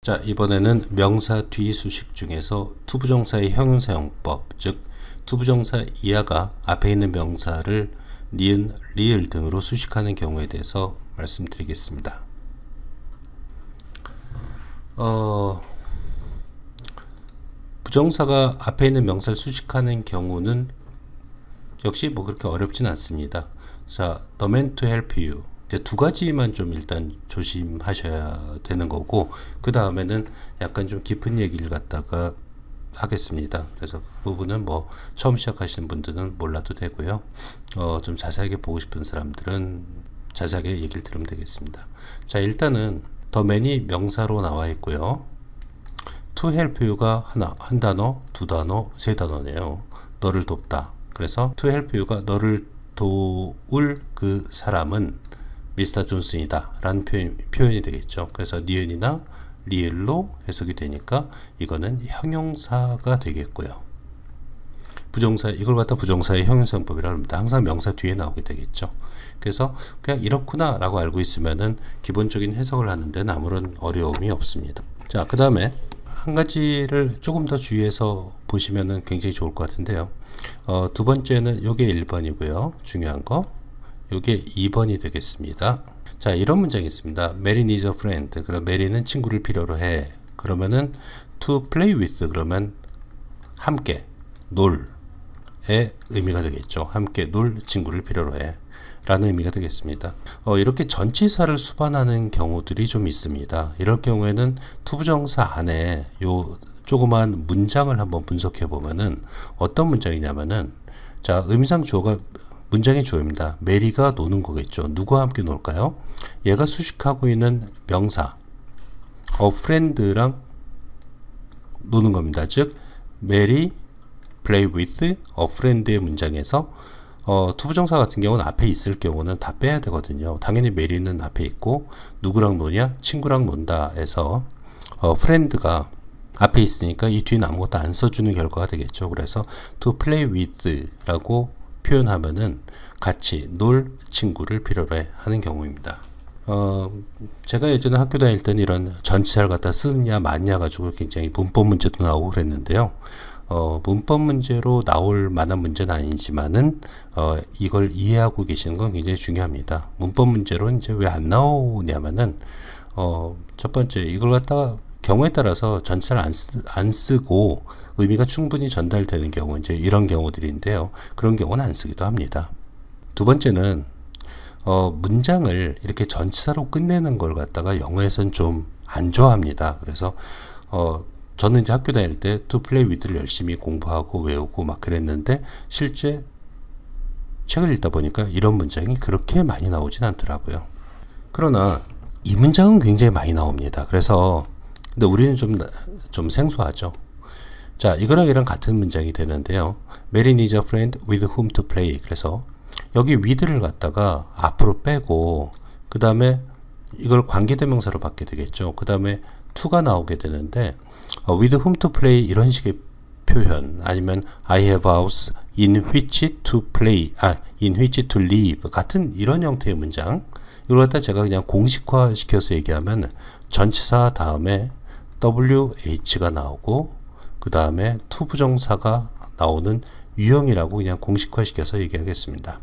자, 이번에는 명사 뒤 수식 중에서 투부정사의 형용사용법, 즉 투부정사 이하가 앞에 있는 명사를 니은, 리을 등으로 수식하는 경우에 대해서 말씀드리겠습니다. 부정사가 앞에 있는 명사를 수식하는 경우는 역시 뭐 그렇게 어렵진 않습니다. 자, the man to help you. 두 가지만 좀 일단 조심하셔야 되는 거고, 그 다음에는 약간 좀 깊은 얘기를 갖다가 하겠습니다. 그래서 그 부분은 뭐 처음 시작하시는 분들은 몰라도 되고요. 좀 자세하게 보고 싶은 사람들은 자세하게 얘기를 들으면 되겠습니다. 자, 일단은 the man이 명사로 나와 있고요. to help you가 한 단어, 두 단어, 세 단어네요. 너를 돕다. 그래서 to help you가 너를 도울 그 사람은 미스터 존슨이다 라는 표현이 되겠죠. 그래서 니은이나 리을로 해석이 되니까 이거는 형용사가 되겠고요. 부정사, 이걸 갖다 부정사의 형용사용법이라고 합니다. 항상 명사 뒤에 나오게 되겠죠. 그래서 그냥 이렇구나 라고 알고 있으면은 기본적인 해석을 하는 데는 아무런 어려움이 없습니다. 자, 그 다음에 한 가지를 조금 더 주의해서 보시면은 굉장히 좋을 것 같은데요. 두 번째는 요게 1번이고요. 중요한 거. 요게 2번이 되겠습니다. 자, 이런 문장이 있습니다. Mary needs a friend. 그럼 메리는 친구를 필요로 해. 그러면은 to play with 그러면 함께 놀의 의미가 되겠죠. 함께 놀 친구를 필요로 해 라는 의미가 되겠습니다. 이렇게 전치사를 수반하는 경우들이 좀 있습니다. 이럴 경우에는 투부정사 안에 요 조그만 문장을 한번 분석해 보면은 어떤 문장이냐면은, 자, 의미상 주어가 문장의 주어입니다. 메리가 노는 거겠죠. 누구와 함께 놀까요? 얘가 수식하고 있는 명사 friend랑 노는 겁니다. 즉 Mary play with a friend의 문장에서 투부정사 같은 경우는 앞에 있을 경우는 다 빼야 되거든요. 당연히 메리는 앞에 있고 누구랑 노냐? 친구랑 논다 해서 friend가 앞에 있으니까 이 뒤는 아무것도 안 써주는 결과가 되겠죠. 그래서 to play with 라고 표현하면은 같이 놀 친구를 필요로 해 하는 경우입니다. 제가 예전에 학교 다닐 때는 이런 전치사를 갖다 쓰냐 맞냐 가지고 굉장히 문법 문제도 나오고 그랬는데요. 문법 문제로 나올 만한 문제는 아니지만은 이걸 이해하고 계시는 건 굉장히 중요합니다. 문법 문제로 이제 왜 안 나오냐면은 첫 번째, 이걸 갖다가 경우에 따라서 전치사를 안 쓰고 의미가 충분히 전달되는 경우, 이제 이런 경우들인데요. 그런 경우는 안 쓰기도 합니다. 두 번째는 문장을 이렇게 전치사로 끝내는 걸 갖다가 영어에서는 좀 안 좋아합니다. 그래서 저는 이제 학교 다닐 때 to play with를 열심히 공부하고 외우고 막 그랬는데 실제 책을 읽다 보니까 이런 문장이 그렇게 많이 나오진 않더라고요. 그러나 이 문장은 굉장히 많이 나옵니다. 그래서 근데 우리는 좀 생소하죠. 자, 이거랑 이랑 같은 문장이 되는데요. Mary needs a friend with whom to play. 그래서 여기 with를 갖다가 앞으로 빼고 그 다음에 이걸 관계대명사로 받게 되겠죠. 그 다음에 to가 나오게 되는데 with whom to play 이런 식의 표현, 아니면 I have a house in which to play, in which to live 같은 이런 형태의 문장, 이걸 갖다 제가 그냥 공식화 시켜서 얘기하면 전치사 다음에 WH가 나오고 그 다음에 투부정사가 나오는 유형이라고 그냥 공식화 시켜서 얘기하겠습니다.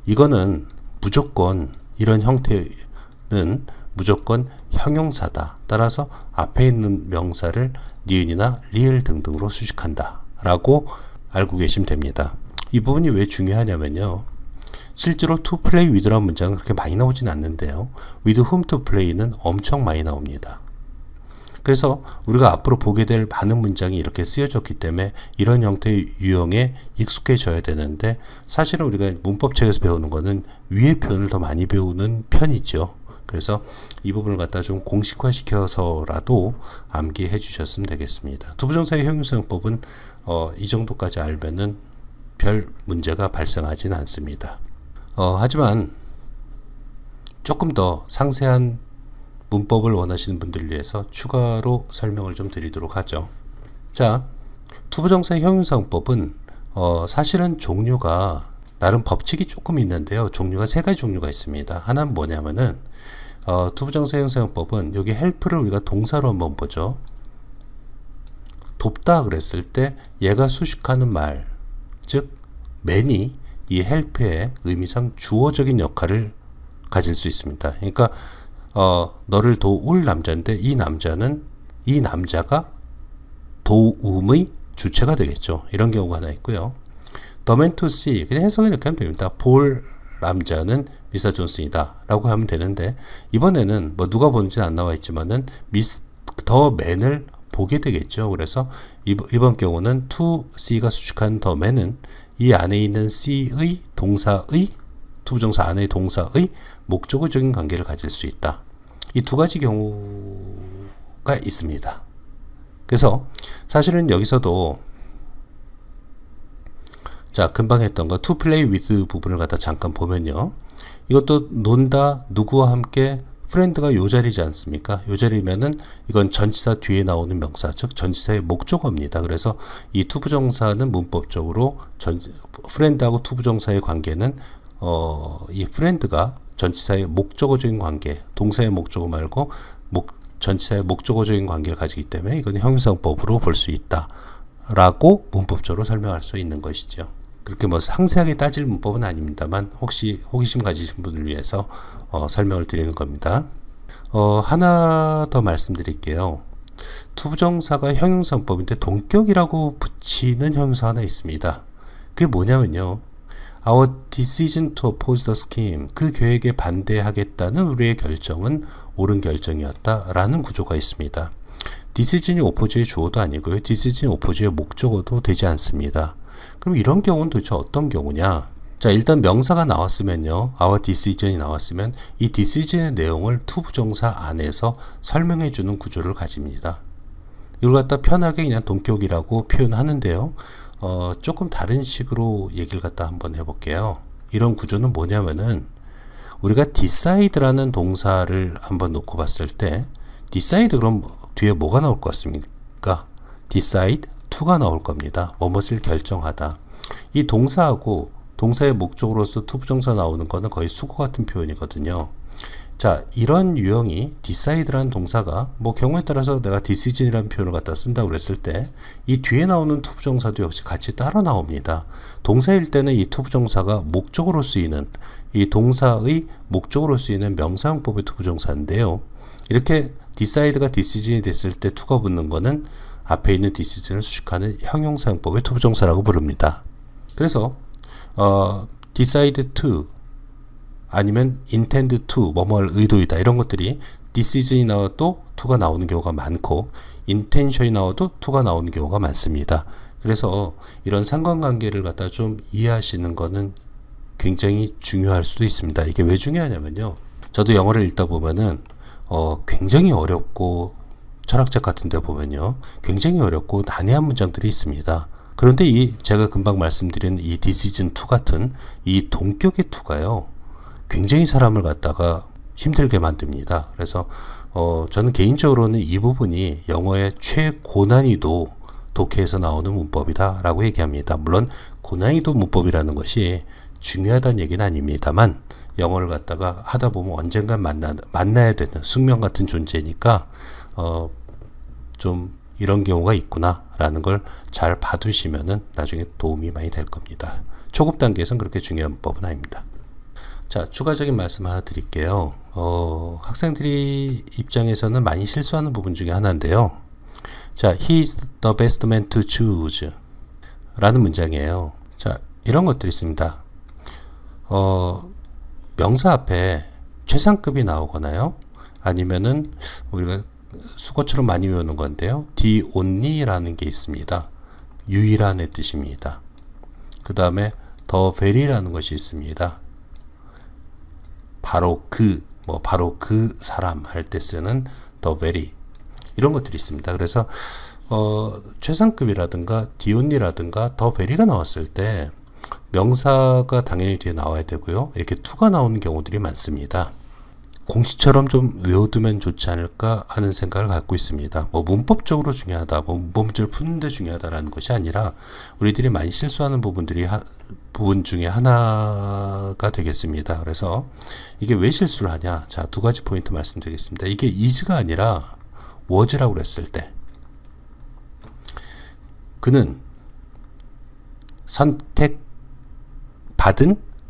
이거는 무조건 이런 형태는 무조건 형용사다. 따라서 앞에 있는 명사를 니은이나 리을 등등으로 수식한다 라고 알고 계시면 됩니다. 이 부분이 왜 중요하냐면요, 실제로 to play with라는 문장은 그렇게 많이 나오진 않는데요, with whom to play는 엄청 많이 나옵니다. 그래서 우리가 앞으로 보게 될 많은 문장이 이렇게 쓰여졌기 때문에 이런 형태의 유형에 익숙해져야 되는데, 사실은 우리가 문법책에서 배우는 거는 위의 표현을 더 많이 배우는 편이죠. 그래서 이 부분을 갖다 좀 공식화 시켜서라도 암기해 주셨으면 되겠습니다. 투부정사의 형용사용법은 이 정도까지 알면은 별 문제가 발생하지는 않습니다. 하지만 조금 더 상세한 문법을 원하시는 분들을 위해서 추가로 설명을 좀 드리도록 하죠. 자, 투부정사의 형용사용법은 사실은 종류가 나름 법칙이 조금 있는데요. 종류가 세 가지 종류가 있습니다. 하나는 뭐냐면은 투부정사 형용사용법은 여기 help를 우리가 동사로 한번 보죠. 돕다 그랬을 때 얘가 수식하는 말, 즉 man이 이 help의 의미상 주어적인 역할을 가질 수 있습니다. 그러니까 너를 도울 남자인데 이 남자가 도움의 주체가 되겠죠. 이런 경우가 하나 있고요. The man to see, 그냥 해석을 이렇게 하면 됩니다. 볼 남자는 미사 존슨이다 라고 하면 되는데, 이번에는 뭐 누가 보는지는 안 나와 있지만은 the man을 보게 되겠죠. 그래서 이번 경우는 to see가 수식한 the man은 이 안에 있는 see의 동사의, 투부정사 안의 동사의 목적어적인 관계를 가질 수 있다. 이 두 가지 경우가 있습니다. 그래서 사실은 여기서도 자, 금방 했던 거 to play with 부분을 갖다 잠깐 보면요. 이것도 논다, 누구와 함께, 프렌드가 요 자리지 않습니까? 요 자리면은 이건 전치사 뒤에 나오는 명사, 즉 전치사의 목적어입니다. 그래서 이 투부정사는 문법적으로 프렌드하고 투부정사의 관계는 이 프렌드가 전치사의 목적어적인 관계, 동사의 목적어 말고 전치사의 목적어적인 관계를 가지기 때문에 이건 형용사용법으로 볼 수 있다 라고 문법적으로 설명할 수 있는 것이죠. 그렇게 뭐 상세하게 따질 문법은 아닙니다만 혹시 호기심 가지신 분을 위해서 설명을 드리는 겁니다. 하나 더 말씀드릴게요. 투부정사가 형용사용법인데 동격이라고 붙이는 형용사 하나 있습니다. 그게 뭐냐면요. Our decision to oppose the scheme, 그 계획에 반대하겠다는 우리의 결정은 옳은 결정이었다 라는 구조가 있습니다. decision이 oppose의 주어도 아니고요. decision이 oppose의 목적어도 되지 않습니다. 그럼 이런 경우는 도대체 어떤 경우냐? 자, 일단 명사가 나왔으면요. our decision이 나왔으면 이 decision의 내용을 투부정사 안에서 설명해 주는 구조를 가집니다. 이걸 갖다 편하게 그냥 동격이라고 표현하는데요. 조금 다른 식으로 얘기를 갖다 한번 해볼게요. 이런 구조는 뭐냐면은 우리가 decide라는 동사를 한번 놓고 봤을 때 decide 그럼 뒤에 뭐가 나올 것 같습니까? decide to가 나올 겁니다. 무엇을 결정하다. 이 동사하고 동사의 목적으로서 투부정사 나오는 거는 거의 수거 같은 표현이거든요. 자, 이런 유형이 decide라는 동사가 뭐 경우에 따라서 내가 decision이라는 표현을 갖다 쓴다고 그랬을 때 이 뒤에 나오는 투부정사도 역시 같이 따로 나옵니다. 동사일 때는 이 투부정사가 목적으로 쓰이는, 이 동사의 목적으로 쓰이는 명사형법의 투부정사인데요. 이렇게 decide가 decision이 됐을 때 to가 붙는 거는 앞에 있는 decision을 수식하는 형용사형법의 투부정사라고 부릅니다. 그래서 decide to 아니면 intend to, 뭐뭐할 의도이다 이런 것들이 decision이 나와도 to가 나오는 경우가 많고 intention이 나와도 to가 나오는 경우가 많습니다. 그래서 이런 상관관계를 갖다 좀 이해하시는 거는 굉장히 중요할 수도 있습니다. 이게 왜 중요하냐면요. 저도 영어를 읽다 보면은 굉장히 어렵고 철학책 같은 데 보면요. 굉장히 어렵고 난해한 문장들이 있습니다. 그런데 제가 금방 말씀드린 이 decision to 같은 이 동격의 to가요. 굉장히 사람을 갖다가 힘들게 만듭니다. 그래서 저는 개인적으로는 이 부분이 영어의 최고난이도 독해에서 나오는 문법이다 라고 얘기합니다. 물론 고난이도 문법이라는 것이 중요하다는 얘기는 아닙니다만 영어를 갖다가 하다 보면 언젠간 만나야 되는 숙명 같은 존재니까 좀 이런 경우가 있구나 라는 걸 잘 봐두시면은 나중에 도움이 많이 될 겁니다. 초급 단계에서는 그렇게 중요한 문법은 아닙니다. 자, 추가적인 말씀 하나 드릴게요. 학생들이 입장에서는 많이 실수하는 부분 중에 하나인데요. 자, he is the best man to choose 라는 문장이에요. 자, 이런 것들이 있습니다. 명사 앞에 최상급이 나오거나요. 아니면은 우리가 수거처럼 많이 외우는 건데요. the only라는 게 있습니다. 유일한의 뜻입니다. 그 다음에 the very라는 것이 있습니다. 바로 그 사람 할 때 쓰는 the very 이런 것들이 있습니다. 그래서 최상급이라든가 the only라든가 the very가 나왔을 때 명사가 당연히 뒤에 나와야 되고요. 이렇게 to가 나오는 경우들이 많습니다. 공식처럼 좀 외워두면 좋지 않을까 하는 생각을 갖고 있습니다. 뭐 문법적으로 중요하다, 뭐 문법을 푸는데 중요하다라는 것이 아니라 우리들이 많이 실수하는 부분 중에 하나가 되겠습니다. 그래서 이게 왜 실수를 하냐? 자, 두 가지 포인트 말씀드리겠습니다. 이게 is가 아니라 was라고 그랬을 때 그는 선택받은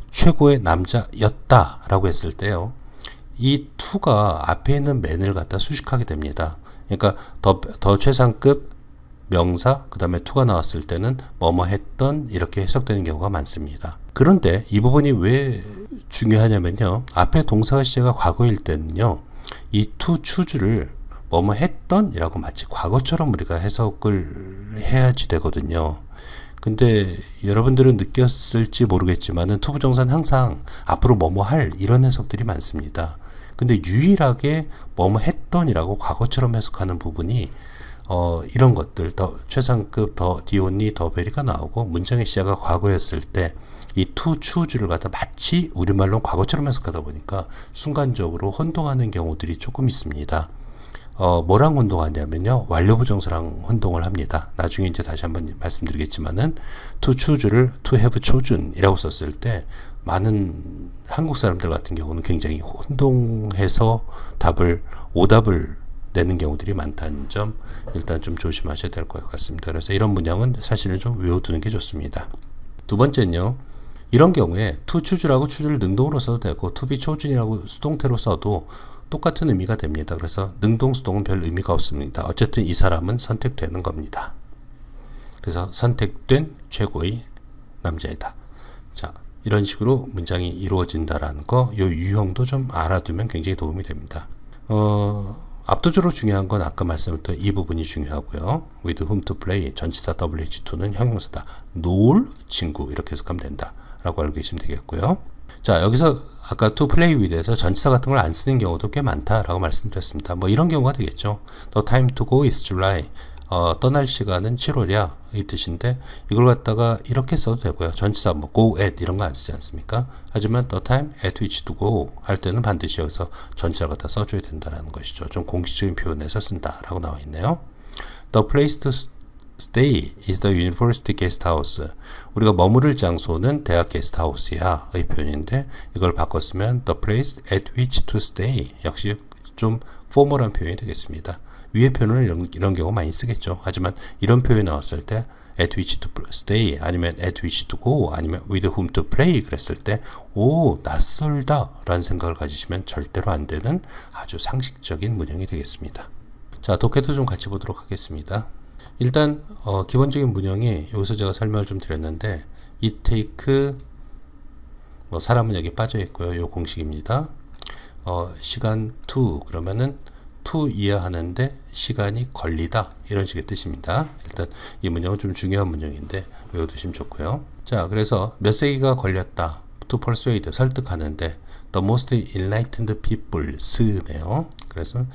최고의 남자였다 라고 했을 때요, 이 to가 앞에 있는 man을 갖다 수식하게 됩니다. 그러니까 더 최상급 명사 그 다음에 to가 나왔을 때는 뭐뭐 했던 이렇게 해석되는 경우가 많습니다. 그런데 이 부분이 왜 중요하냐면요, 앞에 동사가 시제가 과거일 때는요, 이 to choose를 뭐뭐 했던 이라고 마치 과거처럼 우리가 해석을 해야지 되거든요. 근데 여러분들은 느꼈을지 모르겠지만은 투부정사는 항상 앞으로 뭐뭐 할 이런 해석들이 많습니다. 근데 유일하게 뭐뭐 했던이라고 과거처럼 해석하는 부분이 이런 것들, 더 최상급, 더 디온니, 더 베리가 나오고 문장의 시작가 과거였을 때 이 to choose를 갖다 마치 우리말로 과거처럼 해석하다 보니까 순간적으로 혼동하는 경우들이 조금 있습니다. 뭐랑 혼동하냐면요, 완료부정사랑 혼동을 합니다. 나중에 이제 다시 한번 말씀드리겠지만은 to choose를 to have chosen 이라고 썼을 때 많은 한국 사람들 같은 경우는 굉장히 혼동해서 오답을 내는 경우들이 많다는 점 일단 좀 조심하셔야 될 것 같습니다. 그래서 이런 문장은 사실은 좀 외워두는 게 좋습니다. 두 번째는요, 이런 경우에 to choose라고 choose를 능동으로 써도 되고 to be chosen이라고 수동태로 써도 똑같은 의미가 됩니다. 그래서 능동, 수동은 별 의미가 없습니다. 어쨌든 이 사람은 선택되는 겁니다. 그래서 선택된 최고의 남자이다. 자, 이런 식으로 문장이 이루어진다라는 거, 요 유형도 좀 알아두면 굉장히 도움이 됩니다. 압도적으로 중요한 건 아까 말씀드렸던 이 부분이 중요하고요. with whom to play, 전치사 WH2는 형용사다. 놀 친구 이렇게 해석하면 된다 라고 알고 계시면 되겠고요. 자, 여기서 아까 to play with에서 전치사 같은 걸 안 쓰는 경우도 꽤 많다라고 말씀드렸습니다. 뭐 이런 경우가 되겠죠. The time to go is July. 떠날 시간은 7월이야 이 뜻인데 이걸 갖다가 이렇게 써도 되고요. 전치사 뭐 go at 이런 거 안 쓰지 않습니까? 하지만 the time at which to go 할 때는 반드시 여기서 전치사를 갖다 써줘야 된다라는 것이죠. 좀 공식적인 표현에서 쓴다라고 나와 있네요. The place to stay is the university guest house. 우리가 머무를 장소는 대학 게스트하우스야 의 표현인데 이걸 바꿨으면 the place at which to stay 역시 좀 포멀한 표현이 되겠습니다. 위의 표현을 이런 경우 많이 쓰겠죠. 하지만 이런 표현이 나왔을 때 at which to stay 아니면 at which to go 아니면 with whom to play 그랬을 때 낯설다 라는 생각을 가지시면 절대로 안 되는 아주 상식적인 문형이 되겠습니다. 자, 독해도 좀 같이 보도록 하겠습니다. 일단 기본적인 문형이 여기서 제가 설명을 좀 드렸는데 it take 뭐 사람은 여기 빠져 있고요. 요 공식입니다. 시간 to 그러면은 to 이해하는데 시간이 걸리다 이런 식의 뜻입니다. 일단 이 문형은 좀 중요한 문형인데 외워두시면 좋고요. 자, 그래서 몇 세기가 걸렸다. to persuade 설득하는데 the most enlightened peoples네요. 그래서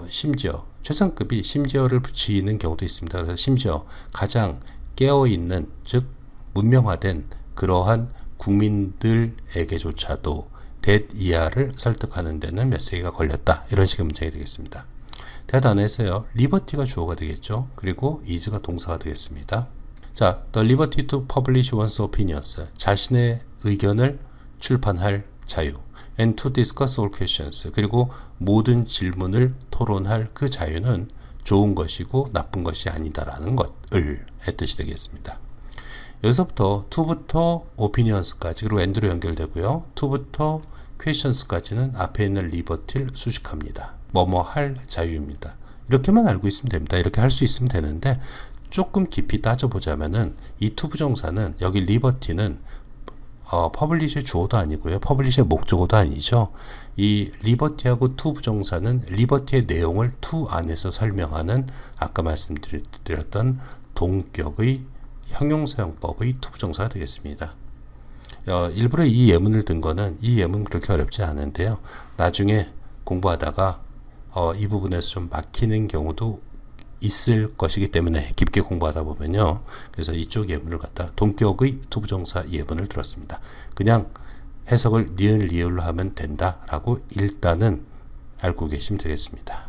심지어 최상급이 심지어를 붙이는 경우도 있습니다. 그래서 심지어 가장 깨어있는 즉 문명화된 그러한 국민들에게조차도 that 이하를 설득하는 데는 몇 세기가 걸렸다. 이런 식의 문장이 되겠습니다. that 안에서요, liberty가 주어가 되겠죠. 그리고 is가 동사가 되겠습니다. 자, the liberty to publish one's opinions. 자신의 의견을 출판할 자유. and to discuss all questions. 그리고 모든 질문을 토론할 그 자유는 좋은 것이고 나쁜 것이 아니다라는 것을 뜻이 되겠습니다. 여기서부터 to부터 opinions까지 그리고 and로 연결되고요. to부터 questions까지는 앞에 있는 liberty를 수식합니다. 뭐뭐 할 자유입니다. 이렇게만 알고 있으면 됩니다. 이렇게 할 수 있으면 되는데 조금 깊이 따져보자면은 이 to 부정사는 여기 liberty는 퍼블리시의 주어도 아니고요. 퍼블리시의 목적어도 아니죠. 이 리버티하고 to 부정사는 리버티의 내용을 to 안에서 설명하는 아까 말씀드렸던 동격의 형용사용법의 to 부정사가 되겠습니다. 일부러 이 예문을 든 거는 이 예문 그렇게 어렵지 않은데요. 나중에 공부하다가 이 부분에서 좀 막히는 경우도 있을 것이기 때문에 깊게 공부하다 보면요. 그래서 이쪽 예문을 갖다 동격의 투부정사 예문을 들었습니다. 그냥 해석을 니은 리을로 하면 된다라고 일단은 알고 계시면 되겠습니다.